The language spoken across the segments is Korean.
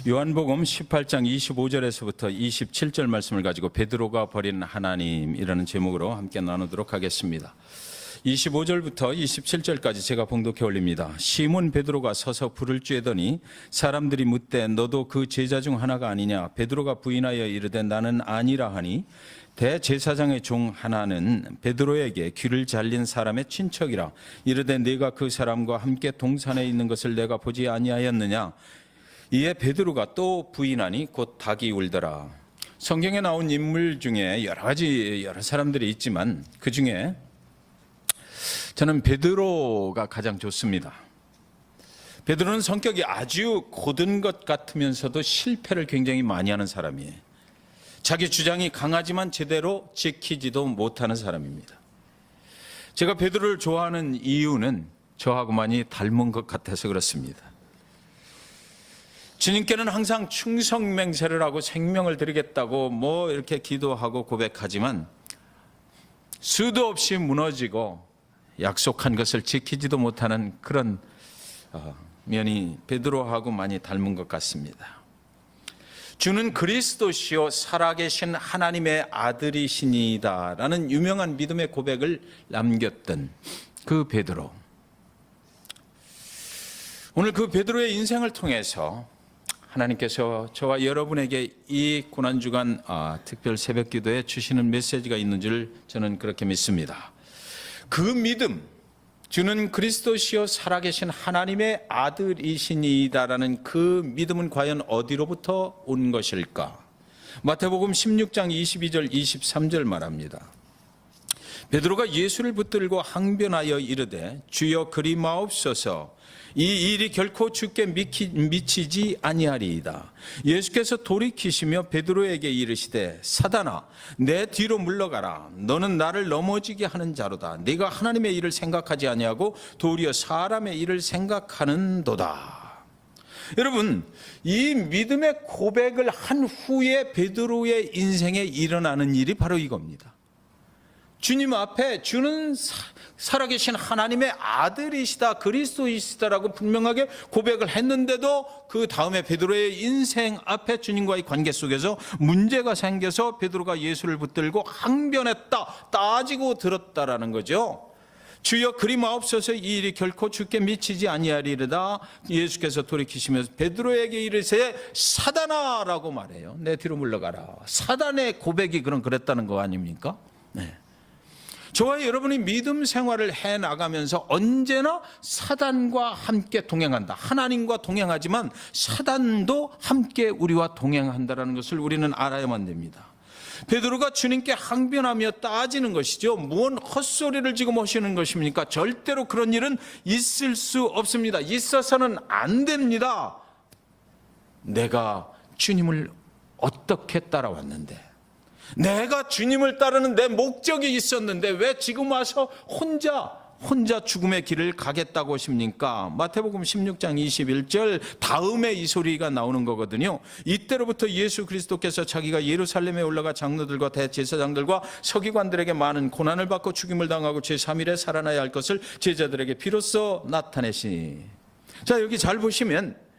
요한복음 18장 25절에서부터 27절 말씀을 가지고 베드로가 버린 하나님이라는 제목으로 함께 나누도록 하겠습니다. 25절부터 27절까지 제가 봉독해 올립니다. 시몬 베드로가 서서 불을 쬐더니 사람들이 묻되 너도 그 제자 중 하나가 아니냐? 베드로가 부인하여 이르되 나는 아니라 하니 대제사장의 종 하나는 베드로에게 귀를 잘린 사람의 친척이라 이르되 네가 그 사람과 함께 동산에 있는 것을 내가 보지 아니하였느냐? 이에 베드로가 또 부인하니 곧 닭이 울더라. 성경에 나온 인물 중에 여러 사람들이 있지만 그 중에 저는 베드로가 가장 좋습니다. 베드로는 성격이 아주 고든 것 같으면서도 실패를 굉장히 많이 하는 사람이에요. 자기 주장이 강하지만 제대로 지키지도 못하는 사람입니다. 제가 베드로를 좋아하는 이유는 저하고 많이 닮은 것 같아서 그렇습니다. 주님께는 항상 충성맹세를 하고 생명을 드리겠다고 이렇게 기도하고 고백하지만 수도 없이 무너지고 약속한 것을 지키지도 못하는 그런 면이 베드로하고 많이 닮은 것 같습니다. 주는 그리스도시요 살아계신 하나님의 아들이시니이다 라는 유명한 믿음의 고백을 남겼던 그 베드로. 오늘 그 베드로의 인생을 통해서 하나님께서 저와 여러분에게 이 고난주간 특별 새벽기도에 주시는 메시지가 있는 줄 저는 그렇게 믿습니다. 그 믿음, 주는 그리스도시요 살아계신 하나님의 아들이시니이다라는 그 믿음은 과연 어디로부터 온 것일까? 마태복음 16장 22절 23절 말합니다. 베드로가 예수를 붙들고 항변하여 이르되 주여 그리 마옵소서 이 일이 결코 주께 미치지 아니하리이다. 예수께서 돌이키시며 베드로에게 이르시되 사단아 내 뒤로 물러가라. 너는 나를 넘어지게 하는 자로다. 네가 하나님의 일을 생각하지 아니하고 도리어 사람의 일을 생각하는도다. 여러분, 이 믿음의 고백을 한 후에 베드로의 인생에 일어나는 일이 바로 이겁니다. 주님 앞에 주는 살아계신 하나님의 아들이시다, 그리스도이시다라고 분명하게 고백을 했는데도 그 다음에 베드로의 인생 앞에 주님과의 관계 속에서 문제가 생겨서 베드로가 예수를 붙들고 항변했다, 따지고 들었다라는 거죠. 주여 그리 마옵소서 이 일이 결코 주께 미치지 아니하리이다. 예수께서 돌이키시면서 베드로에게 이르시되 사단아 라고 말해요. 내 뒤로 물러가라. 사단의 고백이 그랬다는 거 아닙니까? 네. 저와 여러분이 믿음 생활을 해나가면서 언제나 사단과 함께 동행한다. 하나님과 동행하지만 사단도 함께 우리와 동행한다는 것을 우리는 알아야만 됩니다. 베드로가 주님께 항변하며 따지는 것이죠. 무언 헛소리를 지금 하시는 것입니까? 절대로 그런 일은 있을 수 없습니다. 있어서는 안 됩니다. 내가 주님을 어떻게 따라왔는데, 내가 주님을 따르는 내 목적이 있었는데 왜 지금 와서 혼자 죽음의 길을 가겠다고 하십니까? 마태복음 16장 21절 다음에 이 소리가 나오는 거거든요. 이때로부터 예수 그리스도께서 자기가 예루살렘에 올라가 장로들과 대제사장들과 서기관들에게 많은 고난을 받고 죽임을 당하고 제3일에 살아나야 할 것을 제자들에게 비로소 나타내시니. 자, 여기 잘 보시면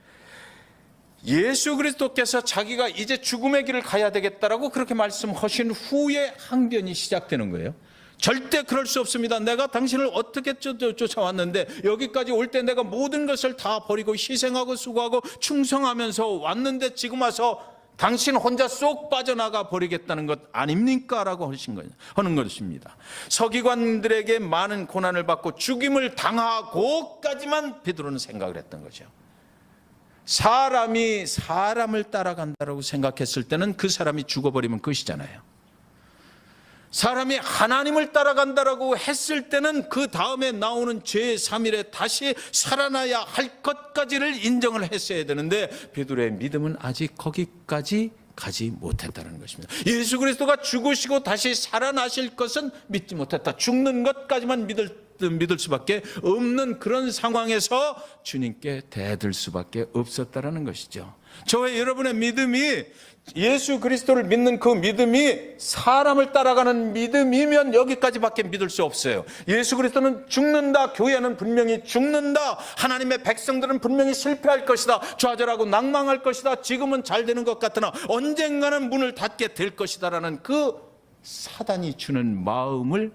예수 그리스도께서 자기가 이제 죽음의 길을 가야 되겠다라고 그렇게 말씀하신 후에 항변이 시작되는 거예요. 절대 그럴 수 없습니다. 내가 당신을 어떻게 쫓아왔는데 여기까지 올 때 내가 모든 것을 다 버리고 희생하고 수고하고 충성하면서 왔는데 지금 와서 당신 혼자 쏙 빠져나가 버리겠다는 것 아닙니까? 라고 하는 것입니다. 서기관들에게 많은 고난을 받고 죽임을 당하고까지만 베드로는 생각을 했던 거죠. 사람이 사람을 따라간다고 생각했을 때는 그 사람이 죽어버리면 끝이잖아요. 사람이 하나님을 따라간다고 했을 때는 그 다음에 나오는 제3일에 다시 살아나야 할 것까지를 인정을 했어야 되는데 베드로의 믿음은 아직 거기까지 가지 못했다는 것입니다. 예수 그리스도가 죽으시고 다시 살아나실 것은 믿지 못했다. 죽는 것까지만 믿을 믿을 수밖에 없는 그런 상황에서 주님께 대들 수밖에 없었다라는 것이죠. 저와 여러분의 믿음이, 예수 그리스도를 믿는 그 믿음이 사람을 따라가는 믿음이면 여기까지밖에 믿을 수 없어요. 예수 그리스도는 죽는다, 교회는 분명히 죽는다, 하나님의 백성들은 분명히 실패할 것이다, 좌절하고 낭망할 것이다, 지금은 잘 되는 것 같으나 언젠가는 문을 닫게 될 것이다라는 그 사단이 주는 마음을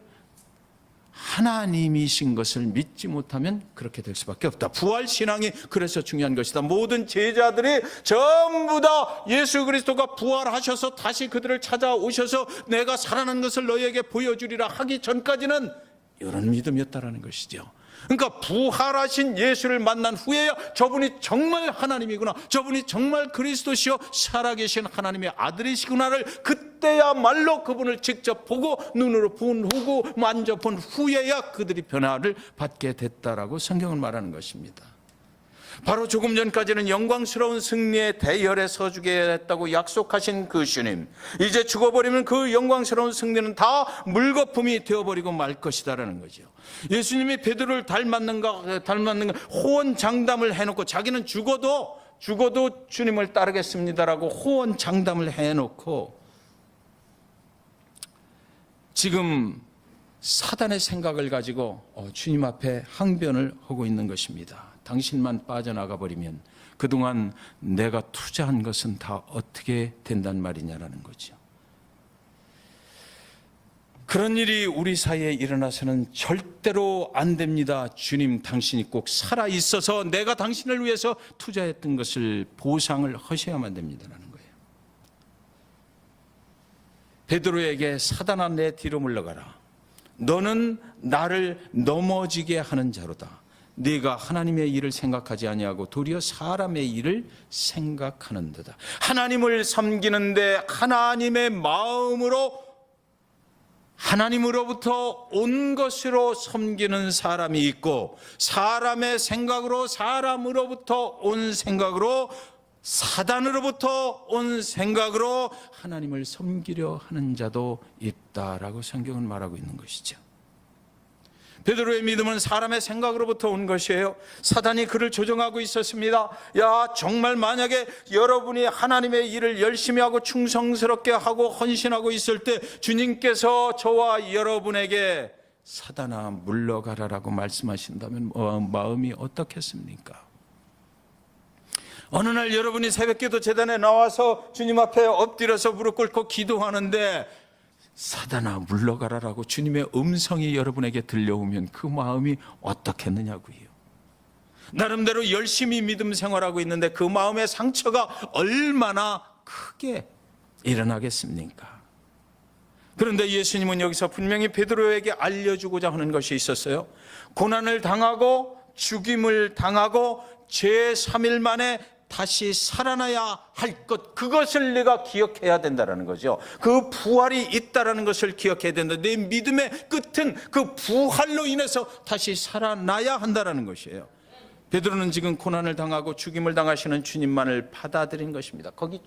하나님이신 것을 믿지 못하면 그렇게 될 수밖에 없다. 부활신앙이 그래서 중요한 것이다. 모든 제자들이 전부 다 예수 그리스도가 부활하셔서 다시 그들을 찾아오셔서 내가 살아난 것을 너희에게 보여주리라 하기 전까지는 이런 믿음이었다라는 것이죠. 그러니까 부활하신 예수를 만난 후에야 저분이 정말 하나님이구나, 저분이 정말 그리스도시요 살아계신 하나님의 아들이시구나를 그때야말로 그분을 직접 보고 눈으로 본 후고 만져본 후에야 그들이 변화를 받게 됐다라고 성경은 말하는 것입니다. 바로 조금 전까지는 영광스러운 승리의 대열에 서주겠다고 약속하신 그 주님, 이제 죽어버리면 그 영광스러운 승리는 다 물거품이 되어버리고 말 것이다라는 거죠. 예수님이 베드로를 닮았는가 호언장담을 해놓고 자기는 죽어도 주님을 따르겠습니다라고 호언장담을 해놓고 지금 사단의 생각을 가지고 주님 앞에 항변을 하고 있는 것입니다. 당신만 빠져나가 버리면 그동안 내가 투자한 것은 다 어떻게 된단 말이냐라는 거죠. 그런 일이 우리 사이에 일어나서는 절대로 안 됩니다. 주님, 당신이 꼭 살아 있어서 내가 당신을 위해서 투자했던 것을 보상을 하셔야만 됩니다라는 거예요. 베드로에게 사단아 내 뒤로 물러가라. 너는 나를 넘어지게 하는 자로다. 네가 하나님의 일을 생각하지 아니하고 도리어 사람의 일을 생각하는도다. 하나님을 섬기는데 하나님의 마음으로 하나님으로부터 온 것으로 섬기는 사람이 있고, 사람의 생각으로 사람으로부터 온 생각으로 사단으로부터 온 생각으로 하나님을 섬기려 하는 자도 있다라고 성경은 말하고 있는 것이죠. 베드로의 믿음은 사람의 생각으로부터 온 것이에요. 사단이 그를 조종하고 있었습니다. 야, 정말 만약에 여러분이 하나님의 일을 열심히 하고 충성스럽게 하고 헌신하고 있을 때 주님께서 저와 여러분에게 사단아 물러가라라고 말씀하신다면 마음이 어떻겠습니까? 어느 날 여러분이 새벽기도 제단에 나와서 주님 앞에 엎드려서 무릎 꿇고 기도하는데 사단아 물러가라라고 주님의 음성이 여러분에게 들려오면 그 마음이 어떻겠느냐고요. 나름대로 열심히 믿음 생활하고 있는데 그 마음의 상처가 얼마나 크게 일어나겠습니까? 그런데 예수님은 여기서 분명히 베드로에게 알려주고자 하는 것이 있었어요. 고난을 당하고 죽임을 당하고 제3일 만에 다시 살아나야 할 것, 그것을 내가 기억해야 된다는 거죠. 그 부활이 있다는 것을 기억해야 된다. 내 믿음의 끝은 그 부활로 인해서 다시 살아나야 한다는 것이에요. 베드로는 지금 고난을 당하고 죽임을 당하시는 주님만을 받아들인 것입니다. 거기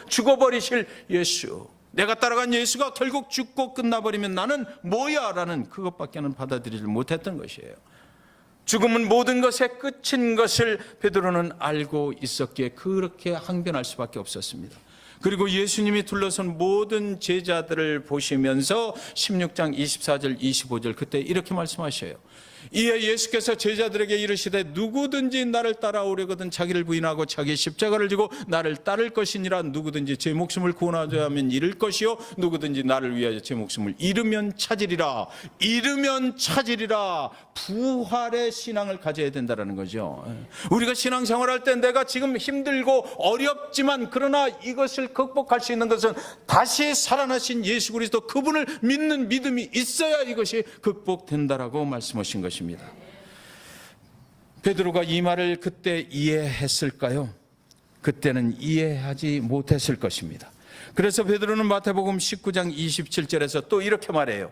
죽어버리실 예수, 내가 따라간 예수가 결국 죽고 끝나버리면 나는 뭐야? 라는 그것밖에는 받아들이지 못했던 것이에요. 죽음은 모든 것의 끝인 것을 베드로는 알고 있었기에 그렇게 항변할 수밖에 없었습니다. 그리고 예수님이 둘러선 모든 제자들을 보시면서 16장 24절 25절 그때 이렇게 말씀하셔요. 이에 예수께서 제자들에게 이르시되 누구든지 나를 따라오려거든 자기를 부인하고 자기 십자가를 지고 나를 따를 것이니라. 누구든지 제 목숨을 구원하려 하면 잃을 것이요 누구든지 나를 위하여 제 목숨을 잃으면 찾으리라. 잃으면 찾으리라. 부활의 신앙을 가져야 된다는 거죠. 우리가 신앙생활할 때 내가 지금 힘들고 어렵지만 그러나 이것을 극복할 수 있는 것은 다시 살아나신 예수 그리스도 그분을 믿는 믿음이 있어야 이것이 극복된다라고 말씀하신 것입니다. 베드로가 이 말을 그때 이해했을까요? 그때는 이해하지 못했을 것입니다. 그래서 베드로는 마태복음 19장 27절에서 또 이렇게 말해요.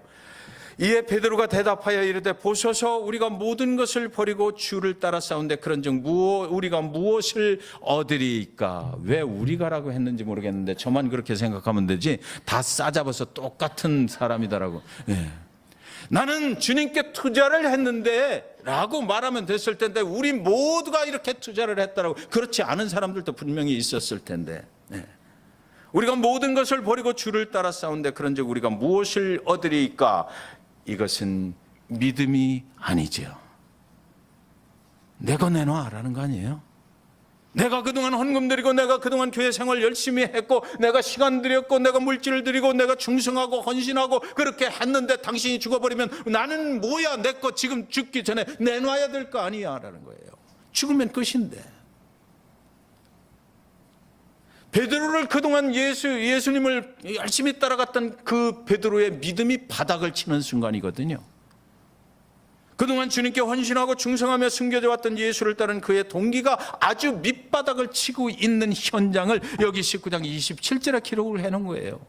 이에 베드로가 대답하여 이르되 보소서 우리가 모든 것을 버리고 주를 따라 싸운데 그런즉 우리가 무엇을 얻으리까? 왜 우리가라고 했는지 모르겠는데 저만 그렇게 생각하면 되지 다 싸잡아서 똑같은 사람이다라고. 예. 나는 주님께 투자를 했는데 라고 말하면 됐을 텐데 우리 모두가 이렇게 투자를 했다라고. 그렇지 않은 사람들도 분명히 있었을 텐데 우리가 모든 것을 버리고 주를 따라 싸운데 그런즉 우리가 무엇을 얻으리까? 이것은 믿음이 아니지요. 내가 내놔라는 거 아니에요? 내가 그동안 헌금 드리고 내가 그동안 교회 생활 열심히 했고 내가 시간 드렸고 내가 물질을 드리고 내가 충성하고 헌신하고 그렇게 했는데 당신이 죽어버리면 나는 뭐야, 내 거 지금 죽기 전에 내놔야 될 거 아니야 라는 거예요. 죽으면 끝인데. 베드로를 그동안 예수님을 열심히 따라갔던 그 베드로의 믿음이 바닥을 치는 순간이거든요. 그동안 주님께 헌신하고 충성하며 숨겨져 왔던 예수를 따른 그의 동기가 아주 밑바닥을 치고 있는 현장을 여기 19장 27절에 기록을 해놓은 거예요.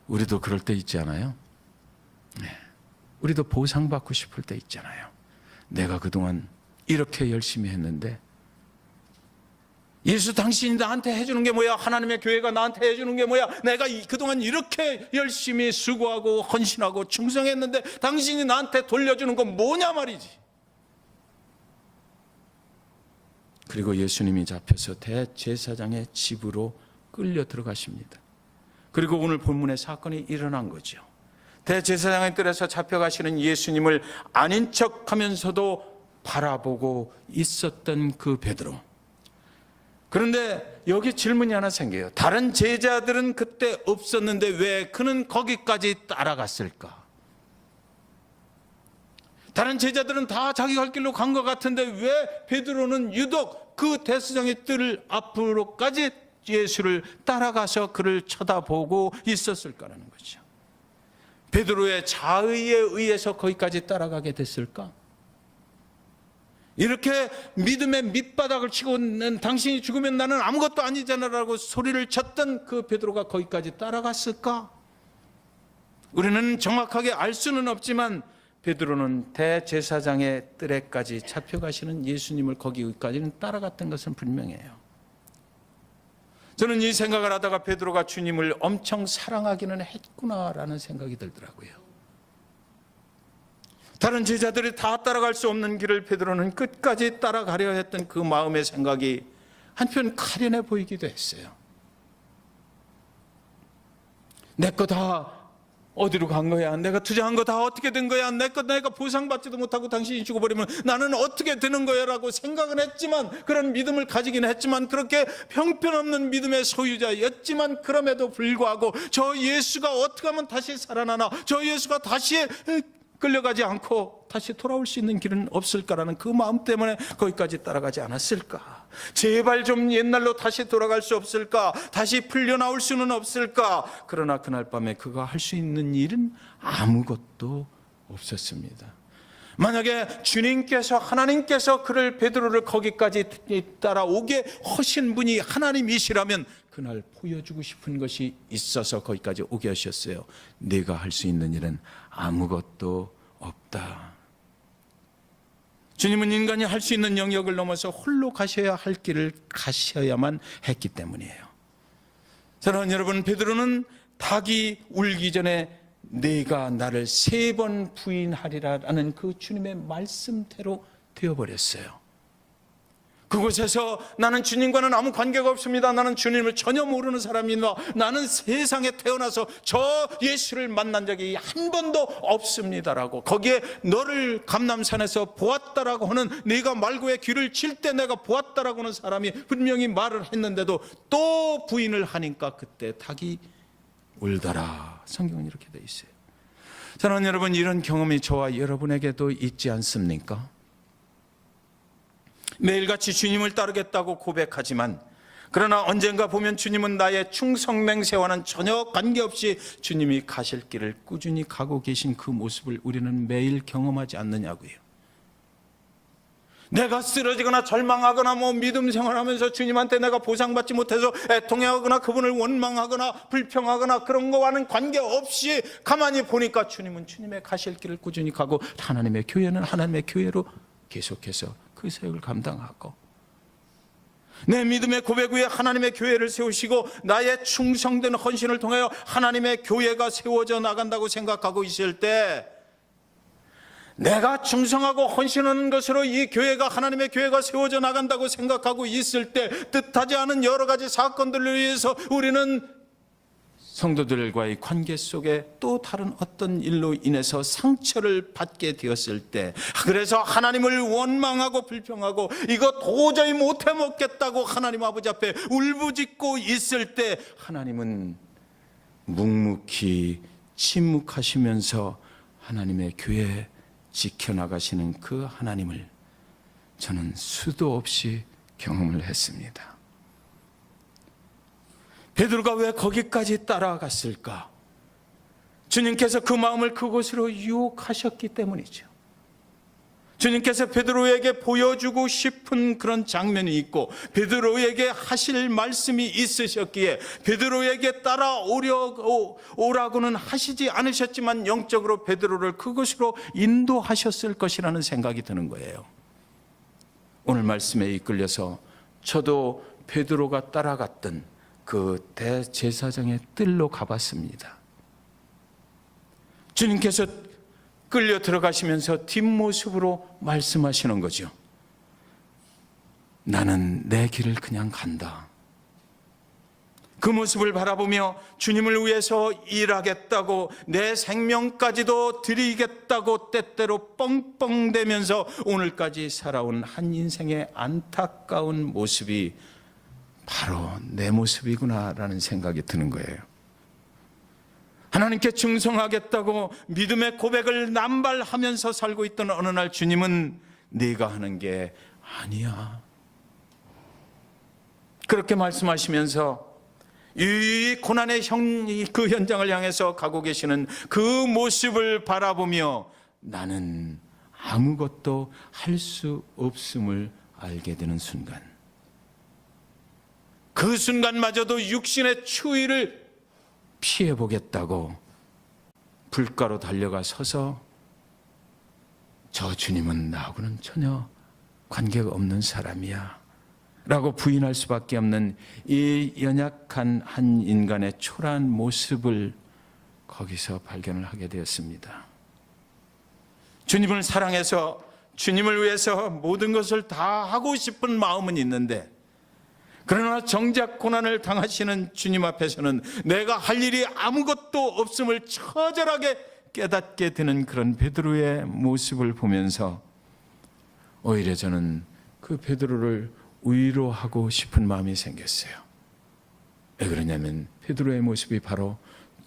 우리도 그럴 때 있지 않아요? 우리도 보상받고 싶을 때 있잖아요. 내가 그동안 이렇게 열심히 했는데 예수 당신이 나한테 해주는 게 뭐야? 하나님의 교회가 나한테 해주는 게 뭐야? 내가 그동안 이렇게 열심히 수고하고 헌신하고 충성했는데 당신이 나한테 돌려주는 건 뭐냐 말이지. 그리고 예수님이 잡혀서 대제사장의 집으로 끌려 들어가십니다. 그리고 오늘 본문의 사건이 일어난 거죠. 대제사장의 뜰에서 잡혀가시는 예수님을 아닌 척하면서도 바라보고 있었던 그 베드로. 그런데 여기 질문이 하나 생겨요. 다른 제자들은 그때 없었는데 왜 그는 거기까지 따라갔을까? 다른 제자들은 다 자기 갈 길로 간 것 같은데 왜 베드로는 유독 그 대제사장의 뜰 앞으로까지 예수를 따라가서 그를 쳐다보고 있었을까라는 거죠. 베드로의 자의에 의해서 거기까지 따라가게 됐을까? 이렇게 믿음의 밑바닥을 치고 있는 당신이 죽으면 나는 아무것도 아니잖아라고 소리를 쳤던 그 베드로가 거기까지 따라갔을까? 우리는 정확하게 알 수는 없지만 베드로는 대제사장의 뜰에까지 잡혀가시는 예수님을 거기까지는 따라갔던 것은 분명해요. 저는 이 생각을 하다가 베드로가 주님을 엄청 사랑하기는 했구나라는 생각이 들더라고요. 다른 제자들이 다 따라갈 수 없는 길을 베드로는 끝까지 따라가려 했던 그 마음의 생각이 한편 가련해 보이기도 했어요. 내 거 다 어디로 간 거야? 내가 투자한 거 다 어떻게 된 거야? 내가 보상받지도 못하고 당신이 죽어버리면 나는 어떻게 되는 거야? 라고 생각은 했지만, 그런 믿음을 가지긴 했지만, 그렇게 형편없는 믿음의 소유자였지만, 그럼에도 불구하고 저 예수가 어떻게 하면 다시 살아나나, 저 예수가 다시 끌려가지 않고 다시 돌아올 수 있는 길은 없을까라는 그 마음 때문에 거기까지 따라가지 않았을까? 제발 좀 옛날로 다시 돌아갈 수 없을까? 다시 풀려나올 수는 없을까? 그러나 그날 밤에 그가 할 수 있는 일은 아무것도 없었습니다. 만약에 주님께서, 하나님께서 그를, 베드로를 거기까지 따라오게 하신 분이 하나님이시라면 그날 보여주고 싶은 것이 있어서 거기까지 오게 하셨어요. 네가 할 수 있는 일은 아무것도 없다. 주님은 인간이 할 수 있는 영역을 넘어서 홀로 가셔야 할 길을 가셔야만 했기 때문이에요. 사랑하는 여러분, 베드로는 닭이 울기 전에 네가 나를 3번 부인하리라는 그 주님의 말씀대로 되어버렸어요. 그곳에서 나는 주님과는 아무 관계가 없습니다. 나는 주님을 전혀 모르는 사람입니다. 나는 세상에 태어나서 저 예수를 만난 적이 한 번도 없습니다라고, 거기에 너를 감람산에서 보았다라고 하는, 네가 말고에 귀를 칠 때 내가 보았다라고 하는 사람이 분명히 말을 했는데도 또 부인을 하니까 그때 닭이 울더라. 성경은 이렇게 돼 있어요. 사랑하는 여러분, 이런 경험이 저와 여러분에게도 있지 않습니까? 매일같이 주님을 따르겠다고 고백하지만, 그러나 언젠가 보면 주님은 나의 충성맹세와는 전혀 관계없이 주님이 가실 길을 꾸준히 가고 계신 그 모습을 우리는 매일 경험하지 않느냐고요. 내가 쓰러지거나 절망하거나 믿음 생활하면서 주님한테 내가 보상받지 못해서 애통해하거나 그분을 원망하거나 불평하거나 그런 거와는 관계없이 가만히 보니까 주님은 주님의 가실 길을 꾸준히 가고, 하나님의 교회는 하나님의 교회로 계속해서 그 사역을 감당하고, 내 믿음의 고백 위에 하나님의 교회를 세우시고 나의 충성된 헌신을 통하여 하나님의 교회가 세워져 나간다고 생각하고 있을 때, 내가 충성하고 헌신하는 것으로 이 교회가 하나님의 교회가 세워져 나간다고 생각하고 있을 때, 뜻하지 않은 여러 가지 사건들로 인해서 우리는 성도들과의 관계 속에 또 다른 어떤 일로 인해서 상처를 받게 되었을 때, 그래서 하나님을 원망하고 불평하고 이거 도저히 못해 먹겠다고 하나님 아버지 앞에 울부짖고 있을 때, 하나님은 묵묵히 침묵하시면서 하나님의 교회 지켜나가시는 그 하나님을 저는 수도 없이 경험을 했습니다. 베드로가 왜 거기까지 따라갔을까? 주님께서 그 마음을 그곳으로 유혹하셨기 때문이죠. 주님께서 베드로에게 보여주고 싶은 그런 장면이 있고 베드로에게 하실 말씀이 있으셨기에 베드로에게 따라오라고는 하시지 않으셨지만 영적으로 베드로를 그곳으로 인도하셨을 것이라는 생각이 드는 거예요. 오늘 말씀에 이끌려서 저도 베드로가 따라갔던 그 대제사장의 뜰로 가봤습니다. 주님께서 끌려 들어가시면서 뒷모습으로 말씀하시는 거죠. 나는 내 길을 그냥 간다. 그 모습을 바라보며 주님을 위해서 일하겠다고, 내 생명까지도 드리겠다고 때때로 뻥뻥대면서 오늘까지 살아온 한 인생의 안타까운 모습이 바로 내 모습이구나라는 생각이 드는 거예요. 하나님께 충성하겠다고 믿음의 고백을 남발하면서 살고 있던 어느 날 주님은 네가 하는 게 아니야, 그렇게 말씀하시면서 이 고난의 그 현장을 향해서 가고 계시는 그 모습을 바라보며 나는 아무것도 할 수 없음을 알게 되는 순간, 그 순간마저도 육신의 추위를 피해보겠다고 불가로 달려가 서서 저 주님은 나하고는 전혀 관계가 없는 사람이야 라고 부인할 수밖에 없는 이 연약한 한 인간의 초라한 모습을 거기서 발견을 하게 되었습니다. 주님을 사랑해서 주님을 위해서 모든 것을 다 하고 싶은 마음은 있는데, 그러나 정작 고난을 당하시는 주님 앞에서는 내가 할 일이 아무것도 없음을 처절하게 깨닫게 되는 그런 베드로의 모습을 보면서 오히려 저는 그 베드로를 위로하고 싶은 마음이 생겼어요. 왜 그러냐면 베드로의 모습이 바로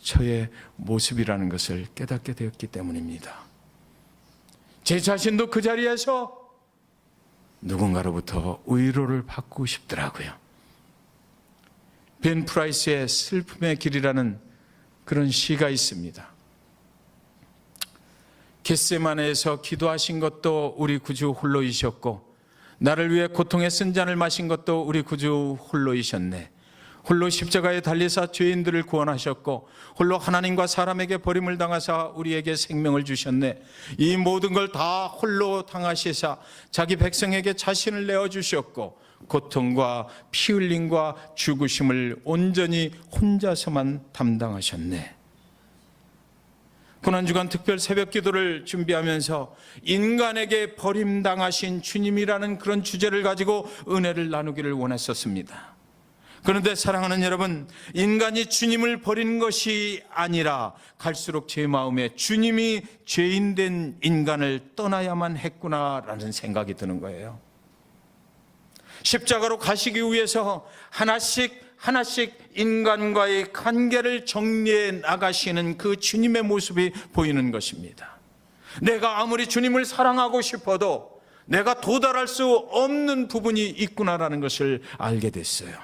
저의 모습이라는 것을 깨닫게 되었기 때문입니다. 제 자신도 그 자리에서 누군가로부터 위로를 받고 싶더라고요. 벤 프라이스의 슬픔의 길이라는 그런 시가 있습니다. 겟세마네에서 기도하신 것도 우리 구주 홀로이셨고, 나를 위해 고통의 쓴 잔을 마신 것도 우리 구주 홀로이셨네. 홀로 십자가에 달리사 죄인들을 구원하셨고, 홀로 하나님과 사람에게 버림을 당하사 우리에게 생명을 주셨네. 이 모든 걸 다 홀로 당하시사 자기 백성에게 자신을 내어주셨고, 고통과 피 흘림과 죽으심을 온전히 혼자서만 담당하셨네. 고난주간 특별 새벽 기도를 준비하면서 인간에게 버림당하신 주님이라는 그런 주제를 가지고 은혜를 나누기를 원했었습니다. 그런데 사랑하는 여러분, 인간이 주님을 버린 것이 아니라 갈수록 제 마음에 주님이 죄인된 인간을 떠나야만 했구나라는 생각이 드는 거예요. 십자가로 가시기 위해서 하나씩 인간과의 관계를 정리해 나가시는 그 주님의 모습이 보이는 것입니다. 내가 아무리 주님을 사랑하고 싶어도 내가 도달할 수 없는 부분이 있구나라는 것을 알게 됐어요.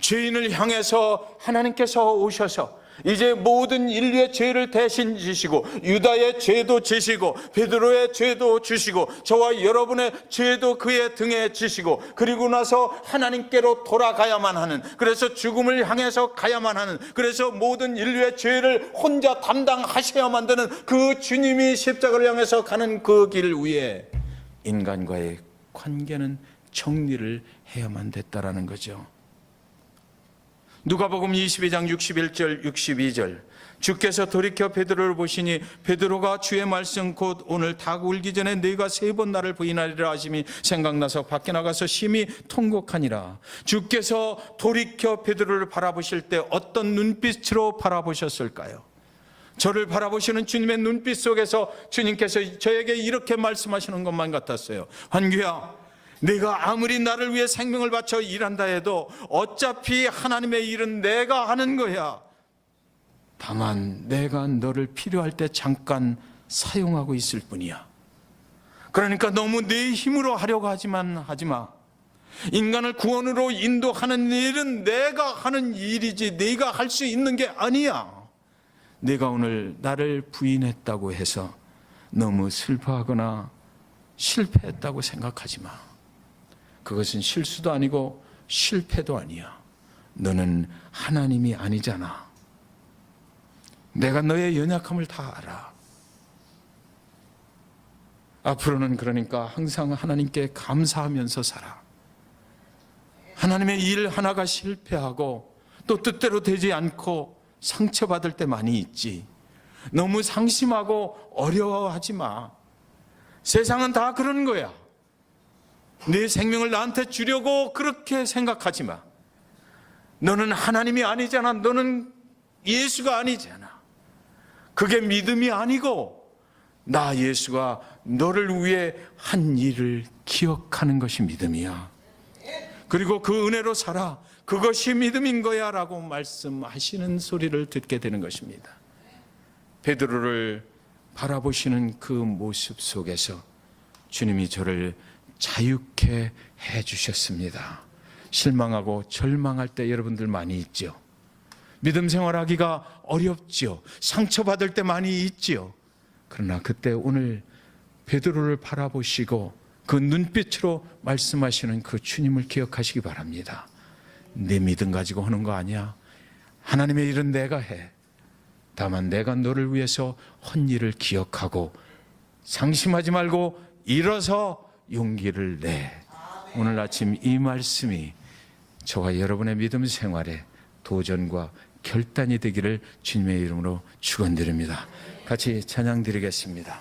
죄인을 향해서 하나님께서 오셔서 이제 모든 인류의 죄를 대신 지시고, 유다의 죄도 지시고, 베드로의 죄도 지시고, 저와 여러분의 죄도 그의 등에 지시고, 그리고 나서 하나님께로 돌아가야만 하는, 그래서 죽음을 향해서 가야만 하는, 그래서 모든 인류의 죄를 혼자 담당하셔야만 되는 그 주님이 십자가를 향해서 가는 그 길 위에 인간과의 관계는 정리를 해야만 됐다라는 거죠. 누가복음 22장 61절 62절 주께서 돌이켜 베드로를 보시니 베드로가 주의 말씀 곧 오늘 닭 울기 전에 네가 3번 나를 부인하리라 하심이 생각나서 밖에 나가서 심히 통곡하니라. 주께서 돌이켜 베드로를 바라보실 때 어떤 눈빛으로 바라보셨을까요? 저를 바라보시는 주님의 눈빛 속에서 주님께서 저에게 이렇게 말씀하시는 것만 같았어요. 환규야, 네가 아무리 나를 위해 생명을 바쳐 일한다 해도 어차피 하나님의 일은 내가 하는 거야. 다만 내가 너를 필요할 때 잠깐 사용하고 있을 뿐이야. 그러니까 너무 내 힘으로 하려고 하지 마. 인간을 구원으로 인도하는 일은 내가 하는 일이지 네가 할 수 있는 게 아니야. 내가 오늘 나를 부인했다고 해서 너무 슬퍼하거나 실패했다고 생각하지 마. 그것은 실수도 아니고 실패도 아니야. 너는 하나님이 아니잖아. 내가 너의 연약함을 다 알아. 앞으로는 그러니까 항상 하나님께 감사하면서 살아. 하나님의 일 하나가 실패하고 또 뜻대로 되지 않고 상처받을 때 많이 있지. 너무 상심하고 어려워하지 마. 세상은 다 그런 거야. 내 생명을 나한테 주려고 그렇게 생각하지 마. 너는 하나님이 아니잖아. 너는 예수가 아니잖아. 그게 믿음이 아니고 나 예수가 너를 위해 한 일을 기억하는 것이 믿음이야. 그리고 그 은혜로 살아. 그것이 믿음인 거야 라고 말씀하시는 소리를 듣게 되는 것입니다. 베드로를 바라보시는 그 모습 속에서 주님이 저를 자유케 해주셨습니다. 실망하고 절망할 때 여러분들 많이 있죠. 믿음 생활하기가 어렵죠. 상처받을 때 많이 있죠. 그러나 그때 오늘 베드로를 바라보시고 그 눈빛으로 말씀하시는 그 주님을 기억하시기 바랍니다. 내 믿음 가지고 하는 거 아니야. 하나님의 일은 내가 해. 다만 내가 너를 위해서 한 일을 기억하고 상심하지 말고 일어서 용기를 내. 오늘 아침 이 말씀이 저와 여러분의 믿음 생활에 도전과 결단이 되기를 주님의 이름으로 축원드립니다. 같이 찬양 드리겠습니다.